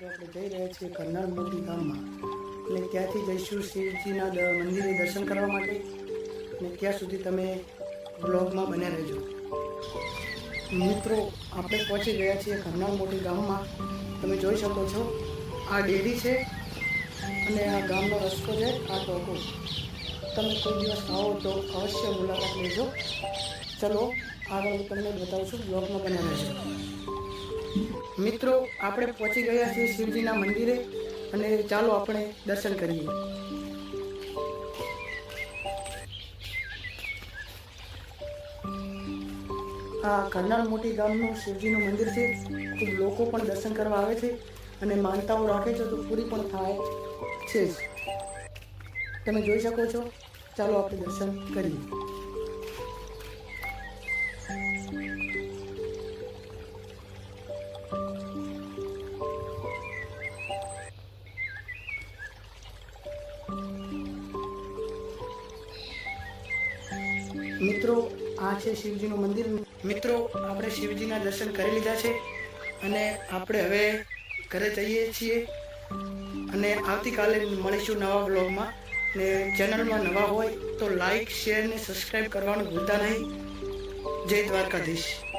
આપણે જઈ રહ્યા છીએ કરનાલ મોટી ગામમાં અને ત્યાંથી જઈશું શિવજીના મંદિરે દર્શન કરવા માટે અને ત્યાં સુધી તમે બ્લોગમાં બન્યા રહેજો. મિત્રો, આપણે પહોંચી ગયા છીએ કરનાલ મોટી ગામમાં. તમે જોઈ શકો છો આ ડેરી છે અને આ ગામનો રસ્તો છે, આ ટોકો. તમે કોઈ દિવસ આવો તો અવશ્ય મુલાકાત લેજો. ચલો આગળ હું તમને બતાવું છું, બ્લોગમાં બન્યા રહેજો. મિત્રો, આપણે પહોંચી ગયા છીએ શિવજીના મંદિરે અને ચાલો આપણે દર્શન કરીએ. આ કરનાલ મોટી ગામનું શિવજીનું મંદિર છે. ખૂબ લોકો પણ દર્શન કરવા આવે છે અને માનતાઓ રાખે છે તો પૂરી પણ થાય છે જ. તમે જોઈ શકો છો. ચાલો આપણે દર્શન કરીએ. મિત્રો, આ છે શિવજીનું મંદિર. મિત્રો, આપણે શિવજીના દર્શન કરી લીધા છે અને આપણે હવે ઘરે જઈએ છીએ અને આવતીકાલે મળીશું નવા બ્લોગમાં. ને ચેનલમાં નવા હોય તો લાઈક, શેર ને સબસ્ક્રાઈબ કરવાનું ભૂલતા નહીં. જય દ્વારકાધીશ.